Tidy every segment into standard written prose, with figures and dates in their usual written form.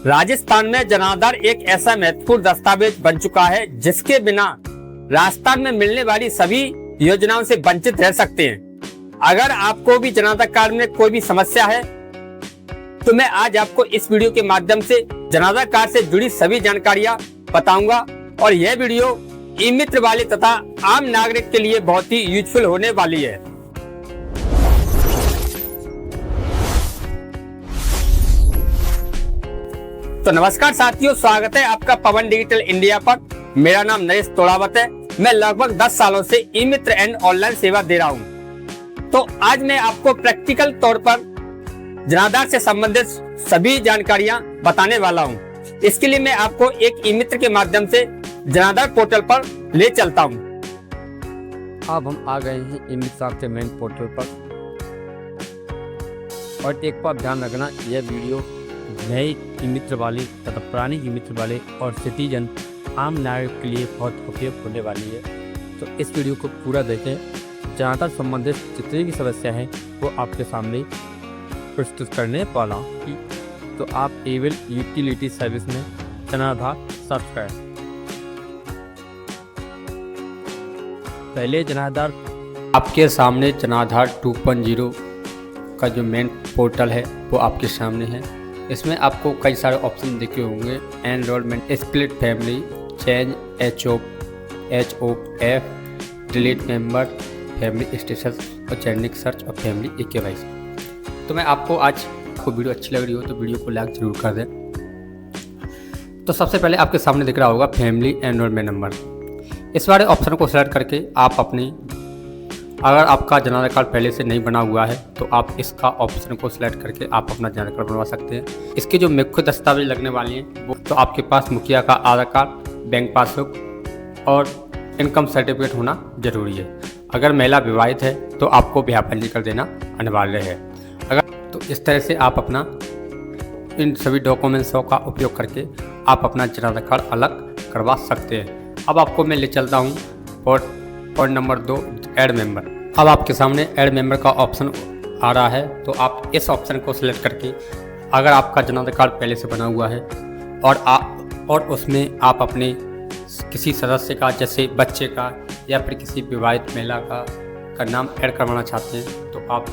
राजस्थान में जनाधार एक ऐसा महत्वपूर्ण दस्तावेज बन चुका है जिसके बिना राजस्थान में मिलने वाली सभी योजनाओं से वंचित रह सकते हैं। अगर आपको भी जनाधार कार्ड में कोई भी समस्या है तो मैं आज आपको इस वीडियो के माध्यम से जनाधार कार्ड से जुड़ी सभी जानकारियां बताऊंगा और यह वीडियो ई मित्र वाले तथा आम नागरिक के लिए बहुत ही यूजफुल होने वाली है। तो नमस्कार साथियों, स्वागत है आपका पवन डिजिटल इंडिया पर। मेरा नाम नरेश तोड़ावत है। मैं लगभग 10 सालों से ई मित्र एंड ऑनलाइन सेवा दे रहा हूं। तो आज मैं आपको प्रैक्टिकल तौर पर जनाधार से संबंधित सभी जानकारियां बताने वाला हूं। इसके लिए मैं आपको एक ई मित्र के माध्यम से जनाधार पोर्टल पर ले चलता हूं। अब हम आ गए हैं ई मित्र के मेन पोर्टल पर। और एक बात ध्यान रखना, यह वीडियो नए ई मित्र वाले तथा पुराने ई मित्र वाले और सिटीजन आम नागरिक के लिए बहुत उपयोग होने वाली है। तो इस वीडियो को पूरा देखें। जनाधार संबंधित जितनी भी समस्या है वो आपके सामने प्रस्तुत करने वाला हूँ। तो आप एवल यूटिलिटी सर्विस में जनाधार सर्च करें। पहले जनाधार आपके सामने जनाधार 2.0 का जो मेन पोर्टल है वो आपके सामने है। इसमें आपको कई सारे ऑप्शन दिखे होंगे। Enrolment, split family, change HOF, delete member, family status और चैनिक सर्च और फैमिली EKYC। तो मैं आपको आज वीडियो अच्छी लग रही हो तो वीडियो को लाइक जरूर कर दें। तो सबसे पहले आपके सामने दिख रहा होगा फैमिली एनरोलमेंट नंबर। इस वाले ऑप्शन को सेलेक्ट करके आप अपनी, अगर आपका जनाधार कार्ड पहले से नहीं बना हुआ है तो आप इसका ऑप्शन को सिलेक्ट करके आप अपना जनाधार कार्ड बनवा सकते हैं। इसके जो मुख्य दस्तावेज लगने वाले हैं वो तो आपके पास मुखिया का आधार कार्ड, बैंक पासबुक और इनकम सर्टिफिकेट होना जरूरी है। अगर महिला विवाहित है तो आपको ब्याह पंजीकरण देना अनिवार्य है। अगर तो इस तरह से आप अपना इन सभी डॉक्यूमेंट्सों का उपयोग करके आप अपना जनाधार कार्ड अलग करवा सकते हैं। अब आपको मैं ले चलता हूँ पॉइंट नंबर 2, ऐड मेंबर। अब आपके सामने ऐड मेंबर का ऑप्शन आ रहा है। तो आप इस ऑप्शन को सिलेक्ट करके, अगर आपका जनाधार कार्ड पहले से बना हुआ है और उसमें आप अपने किसी सदस्य का, जैसे बच्चे का या फिर किसी विवाहित महिला का नाम ऐड करवाना चाहते हैं तो आप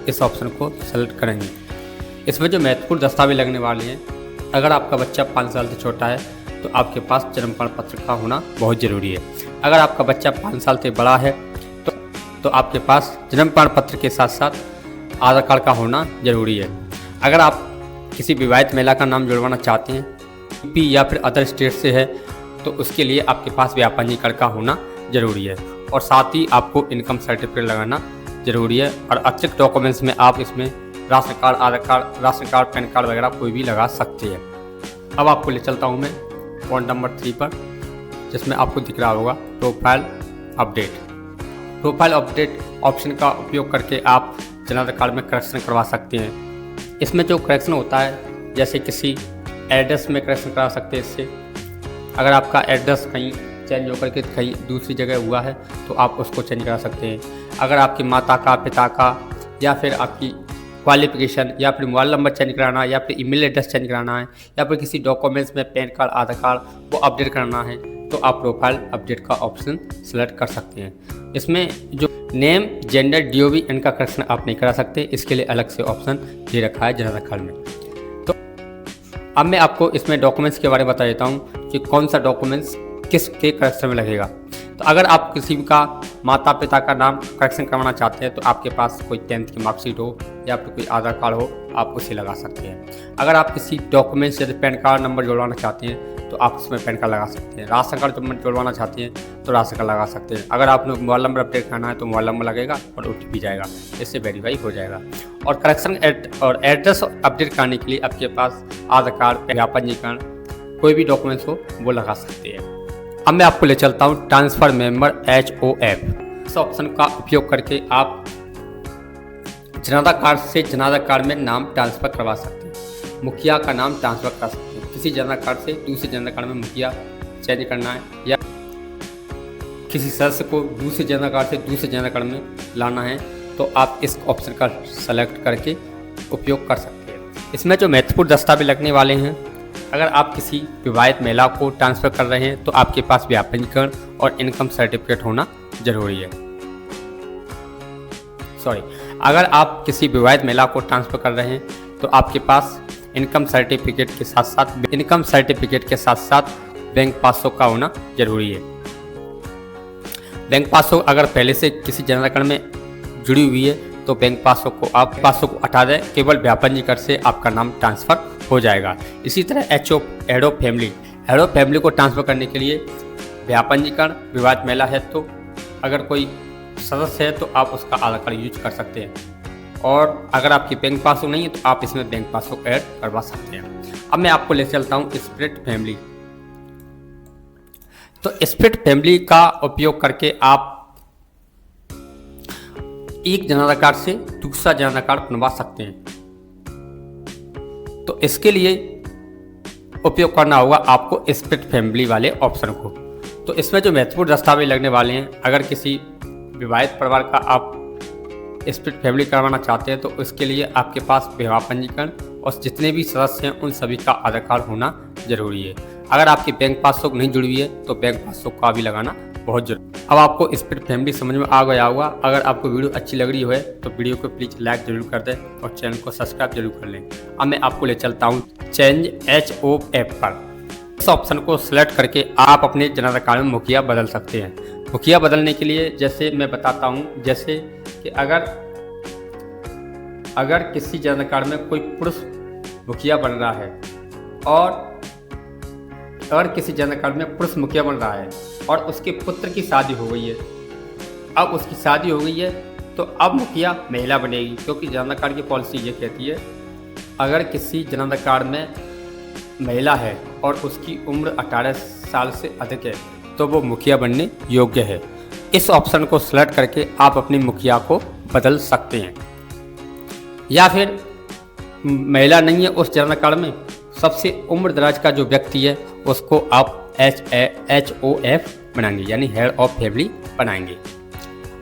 इस ऑप्शन को सेलेक्ट करेंगे। इसमें जो महत्वपूर्ण दस्तावेज लगने वाले हैं, अगर आपका बच्चा 5 साल से छोटा है तो आपके पास जन्म प्रमाण पत्र का होना बहुत ज़रूरी है। अगर आपका बच्चा 5 साल से बड़ा है तो आपके पास जन्म प्रमाण पत्र के साथ साथ आधार कार्ड का होना ज़रूरी है। अगर आप किसी विवाहित महिला का नाम जुड़वाना चाहते हैं, यूपी या फिर अदर स्टेट से है, तो उसके लिए आपके पास ब्याह पंजीकरण का होना ज़रूरी है। और साथ ही आपको इनकम सर्टिफिकेट लगाना ज़रूरी है। और अतिरिक्त डॉक्यूमेंट्स में आप इसमें ration card, Aadhaar card, ration card, PAN card वगैरह कोई भी लगा सकते हैं। अब आपको ले चलता हूँ मैं पॉइंट नंबर 3 पर, जिसमें आपको दिख रहा होगा profile update. Profile update option का उपयोग करके आप जनाधार कार्ड में करेक्शन करवा सकते हैं। इसमें जो करेक्शन होता है, जैसे किसी एड्रेस में करेक्शन करा सकते हैं। इससे अगर आपका एड्रेस कहीं चेंज होकर के कहीं दूसरी जगह हुआ है तो आप उसको चेंज करा सकते हैं। अगर आपकी माता का, पिता का या फिर आपकी क्वालिफिकेशन या फिर मोबाइल नंबर चेंज कराना है या फिर ईमेल एड्रेस चेंज कराना है या फिर किसी डॉक्यूमेंट्स में पैन कार्ड, आधार कार्ड वो अपडेट करना है तो आप प्रोफाइल अपडेट का ऑप्शन सेलेक्ट कर सकते हैं। इसमें जो नेम, जेंडर, DOB इनका करेक्शन आप नहीं करा सकते। इसके लिए अलग से ऑप्शन दे रखा है जनाधार कार्ड में। तो अब मैं आपको इसमें डॉक्यूमेंट्स के बारे में बता देता हूँ कि कौन सा डॉक्यूमेंट्स किसके करेक्शन में लगेगा। तो अगर आप किसी का माता पिता का नाम करेक्शन करवाना चाहते हैं तो आपके पास कोई 10th की मार्कशीट हो या फिर कोई आधार कार्ड हो, आप उसे लगा सकते हैं। अगर आप किसी डॉक्यूमेंट्स जैसे पैन कार्ड नंबर जुड़वाना चाहते हैं तो आप उसमें पैन कार्ड लगा सकते हैं। राशन कार्ड जुड़वाना चाहते हैं तो राशन कार्ड लगा सकते हैं। अगर आपने मोबाइल नंबर अपडेट करना है तो मोबाइल नंबर लगेगा और OTP जाएगा, इससे वेरीफाई हो जाएगा। और करेक्शन और एड्रेस अपडेट करने के लिए आपके पास आधार कार्ड, ब्याह पंजीकरण, कोई भी डॉक्यूमेंट्स हो वो लगा सकते हैं। अब मैं आपको ले चलता हूँ ट्रांसफ़र मेंबर HOF। इस ऑप्शन का उपयोग करके आप जनाधार कार्ड से जनाधार कार्ड में नाम ट्रांसफ़र करवा सकते हैं। मुखिया का नाम ट्रांसफ़र कर सकते हैं। किसी जनाधार कार्ड से दूसरे जनाधार कार्ड में मुखिया चेंज करना है या किसी सदस्य को दूसरे जनाधार कार्ड से दूसरे जनाधार कार्ड में लाना है तो आप इस ऑप्शन का सेलेक्ट करके उपयोग कर सकते हैं। इसमें जो महत्वपूर्ण दस्तावेज लगने वाले हैं, अगर आप किसी विवाहित महिला को ट्रांसफ़र कर रहे हैं तो आपके पास विवाह पंजीकरण और इनकम सर्टिफिकेट होना जरूरी है। अगर आप किसी विवाहित महिला को ट्रांसफ़र कर रहे हैं तो आपके पास इनकम सर्टिफिकेट के साथ साथ बैंक पासबुक का होना जरूरी है। बैंक पासबुक अगर पहले से किसी जनधन अकाउंट में जुड़ी हुई है तो बैंक पासबुक को हटा दें, केवल विवाह पंजीकरण से आपका नाम ट्रांसफ़र हो जाएगा। इसी तरह हेड ऑफ फैमिली को ट्रांसफ़र करने के लिए विवाह पंजीकरण, विवाहित महिला है तो अगर कोई सदस्य है तो आप उसका आधार कार्ड यूज कर सकते हैं, और अगर आपकी बैंक पासबुक नहीं है तो आप इसमें बैंक पासबुक ऐड करवा सकते हैं। अब मैं आपको ले चलता हूँ स्प्लिट फैमिली। तो स्प्लिट फैमिली का उपयोग करके आप एक जनधन कार्ड से दूसरा जनधन कार्ड बनवा सकते हैं। तो इसके लिए उपयोग करना होगा आपको स्प्लिट फैमिली वाले ऑप्शन को। तो इसमें जो महत्वपूर्ण दस्तावेज लगने वाले हैं, अगर किसी विवाहित परिवार का आप स्प्लिट फैमिली करवाना चाहते हैं तो उसके लिए आपके पास विवाह पंजीकरण और जितने भी सदस्य हैं उन सभी का आधार कार्ड होना जरूरी है। अगर आपकी बैंक पासबुक नहीं जुड़ी हुई है तो बैंक पासबुक का भी लगाना बहुत जरूरी। अब आपको स्प्लिट फैमिली समझ में आ गया होगा। अगर आपको वीडियो अच्छी लग रही है तो वीडियो को प्लीज़ लाइक जरूर कर दें और चैनल को सब्सक्राइब जरूर कर लें। अब मैं आपको ले चलता हूँ चेंज HOF पर। इस ऑप्शन को सिलेक्ट करके आप अपने जनधन कार्ड में मुखिया बदल सकते हैं। मुखिया बदलने के लिए जैसे मैं बताता हूँ, जैसे कि अगर किसी जनधन कार्ड में कोई पुरुष मुखिया बन रहा है और अगर किसी जनधन कार्ड में पुरुष मुखिया बन रहा है और उसके पुत्र की शादी हो गई है, अब उसकी शादी हो गई है तो अब मुखिया महिला बनेगी, क्योंकि जनधन कार्ड की पॉलिसी ये कहती है अगर किसी जनधन कार्ड में महिला है और उसकी उम्र 18 साल से अधिक है तो वो मुखिया बनने योग्य है। इस ऑप्शन को सिलेक्ट करके आप अपनी मुखिया को बदल सकते हैं। या फिर महिला नहीं है उस जनधन कार्ड में, सबसे उम्र दराज का जो व्यक्ति है उसको आप HOF बनाएंगे, यानी हेड ऑफ फैमिली बनाएंगे।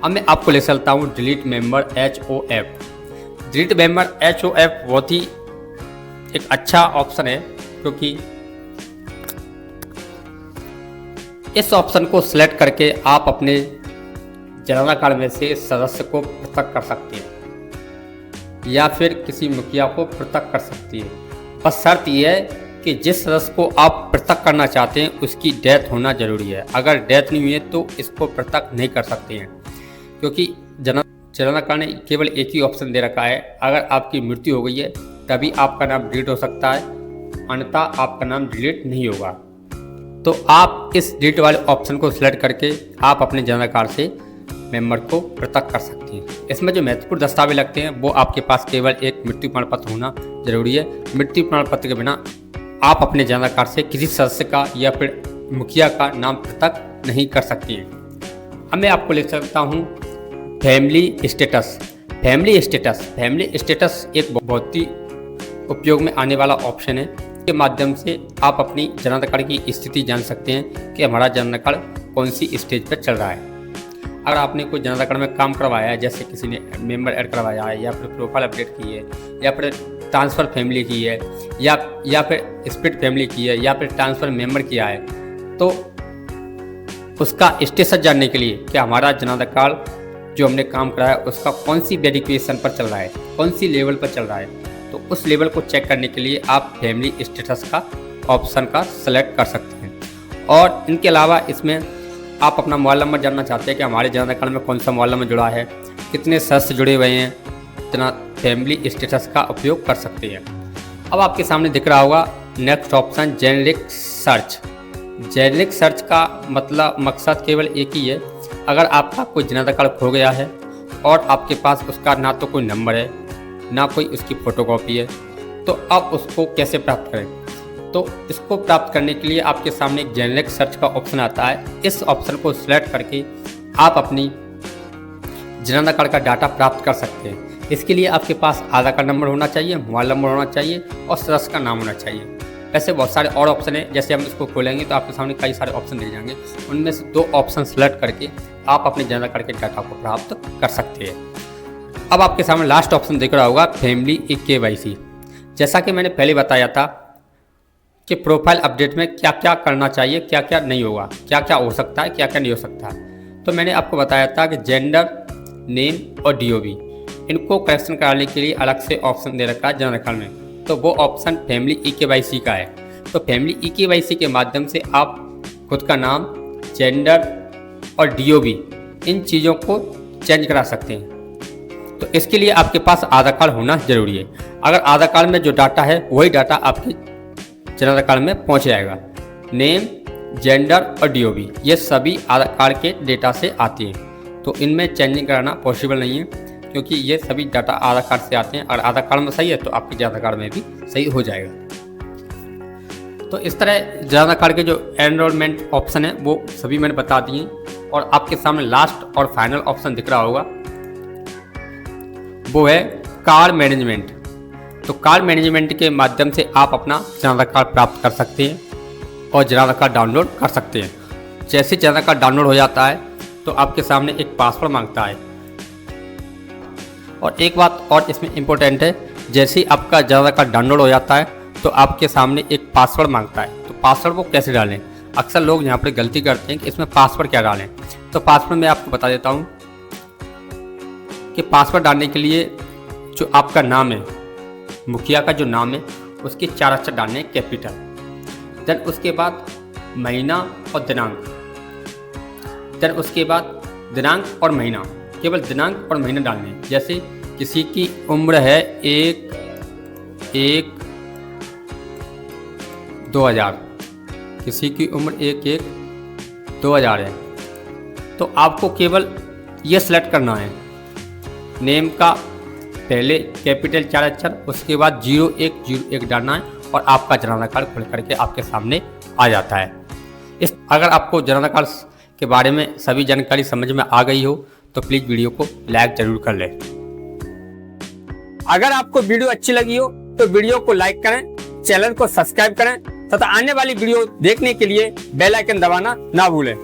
अब मैं आपको ले चलता हूँ delete member HOF। Delete member HOF बहुत ही एक अच्छा ऑप्शन है, क्योंकि इस ऑप्शन को सिलेक्ट करके आप अपने जनधन कार्ड में से सदस्य को पृथक कर सकते हैं या फिर किसी मुखिया को पृथक कर सकती है। बस शर्त यह है कि जिस सदस्य को आप पृथक करना चाहते हैं उसकी डेथ होना जरूरी है। अगर डेथ नहीं हुई है तो इसको पृथक नहीं कर सकते हैं, क्योंकि जनधन कार्ड ने केवल एक ही ऑप्शन दे रखा है, अगर आपकी मृत्यु हो गई है तभी आपका नाम डिलीट हो सकता है, अन्यथा आपका नाम डिलीट नहीं होगा। तो आप इस डिलीट वाले ऑप्शन को सिलेक्ट करके आप अपने जनधन कार्ड से मेंबर को पृथक कर सकते हैं। इसमें जो महत्वपूर्ण दस्तावेज लगते हैं वो आपके पास केवल एक मृत्यु प्रमाण पत्र होना जरूरी है। मृत्यु प्रमाण पत्र के बिना आप अपने जनधन कार्ड से किसी सदस्य का या फिर मुखिया का नाम पृथक नहीं कर सकती हैं। अब मैं आपको ले सकता हूँ फैमिली स्टेटस। फैमिली स्टेटस एक बहुत ही उपयोग में आने वाला ऑप्शन है। के माध्यम से आप अपनी जनधन कार्ड की स्थिति जान सकते हैं कि हमारा जनधन कार्ड कौन सी स्टेज पर चल रहा है। अगर आपने कोई जनधन कार्ड में काम करवाया है, जैसे किसी ने मेंबर ऐड करवाया है या फिर प्रोफाइल अपडेट की है या फिर ट्रांसफ़र फैमिली की है या फिर स्प्लिट फैमिली की है या फिर ट्रांसफ़र मेंबर किया है, तो उसका स्टेटस जानने के लिए कि हमारा जनधन कार्ड जो हमने काम कराया उसका कौन सी वेरिफिकेशन पर चल रहा है, कौन सी लेवल पर चल रहा है, तो उस लेवल को चेक करने के लिए आप फैमिली स्टेटस का ऑप्शन का सेलेक्ट कर सकते हैं। और इनके अलावा इसमें आप अपना मोबाइल नंबर जानना चाहते हैं कि हमारे जनधन कार्ड में कौन सा मोबाइल नंबर जुड़ा है, कितने सदस्य जुड़े हुए हैं, इतना फैमिली स्टेटस का उपयोग कर सकते हैं। अब आपके सामने दिख रहा होगा next option generic search. Generic search का मकसद केवल एक ही है, अगर आपका कोई जनधन कार्ड खो गया है और आपके पास उसका ना तो कोई नंबर है ना कोई उसकी फ़ोटोकॉपी है, तो आप उसको कैसे प्राप्त करें। तो इसको प्राप्त करने के लिए आपके सामने एक जेनेरिक सर्च का ऑप्शन आता है। इस ऑप्शन को सिलेक्ट करके आप अपनी जनधन कार्ड का डाटा प्राप्त कर सकते हैं। इसके लिए आपके पास आधार कार्ड नंबर होना चाहिए, मोबाइल नंबर होना चाहिए और सदस्य का नाम होना चाहिए। ऐसे बहुत सारे और ऑप्शन हैं, जैसे हम इसको खोलेंगे तो आपके सामने कई सारे ऑप्शन दिख जाएंगे। उनमें से 2 ऑप्शन सेलेक्ट करके आप अपने जनधन कार्ड के डाटा को प्राप्त कर सकते हैं। अब आपके सामने लास्ट ऑप्शन दिख रहा होगा फैमिली KYC। जैसा कि मैंने पहले बताया था कि प्रोफाइल अपडेट में क्या क्या करना चाहिए, क्या क्या नहीं होगा, क्या क्या हो सकता है, क्या क्या नहीं हो सकता है। तो मैंने आपको बताया था कि जेंडर, नेम और DOB इनको करेक्शन कराने के लिए अलग से ऑप्शन दे रखा है जनरल अकाउंट में। तो वो ऑप्शन फैमिली eKYC का है। तो फैमिली eKYC के माध्यम से आप खुद का नाम, जेंडर और DOB इन चीज़ों को चेंज करा सकते हैं। तो इसके लिए आपके पास आधार कार्ड होना जरूरी है। अगर आधार कार्ड में जो डाटा है वही डाटा आपके जनरल कार्ड में पहुंच जाएगा। नेम, जेंडर और DOB ये सभी आधार कार्ड के डेटा से आती हैं। तो इनमें चेंजिंग कराना पॉसिबल नहीं है, क्योंकि ये सभी डाटा आधार कार्ड से आते हैं। और आधार कार्ड में सही है तो आपके आधार कार्ड में भी सही हो जाएगा। तो इस तरह जनरल कार्ड के जो एनरोलमेंट ऑप्शन है वो सभी मैंने बता दिए। और आपके सामने लास्ट और फाइनल ऑप्शन दिख रहा होगा, वो है कार्ड मैनेजमेंट। तो कार्ड मैनेजमेंट के माध्यम से आप अपना जनरल कार्ड प्राप्त कर सकते हैं और जनरल कार्ड डाउनलोड कर सकते हैं। जैसे जनरल कार्ड डाउनलोड हो जाता है तो आपके सामने एक पासवर्ड मांगता है। और एक बात और इसमें इम्पोर्टेंट है, जैसे ही आपका जनरल कार्ड डाउनलोड हो जाता है तो आपके सामने एक पासवर्ड मांगता है। तो पासवर्ड वो कैसे डालें? अक्सर लोग यहाँ पर गलती करते हैं कि इसमें पासवर्ड क्या डालें। तो पासवर्ड मैं आपको बता देता हूँ कि पासवर्ड डालने के लिए जो आपका नाम है, मुखिया का जो नाम है उसके 4 अक्षर डालने हैं कैपिटल। देन उसके बाद महीना और दिनांक, देन उसके बाद दिनांक और महीना, केवल दिनांक और महीना डालने हैं। जैसे किसी की उम्र है 1/1/2000, किसी की उम्र 1/1/2000 है। तो आपको केवल ये सिलेक्ट करना है, नेम का पहले कैपिटल 4 अक्षर, उसके बाद 0101 डालना है और आपका जनरल कार्ड खुल करके आपके सामने आ जाता है। अगर आपको जनरल कार्ड के बारे में सभी जानकारी समझ में आ गई हो तो प्लीज़ वीडियो को लाइक जरूर कर लें। अगर आपको वीडियो अच्छी लगी हो तो वीडियो को लाइक करें, चैनल को सब्सक्राइब करें तथा आने वाली वीडियो देखने के लिए बेल आइकन दबाना ना भूलें।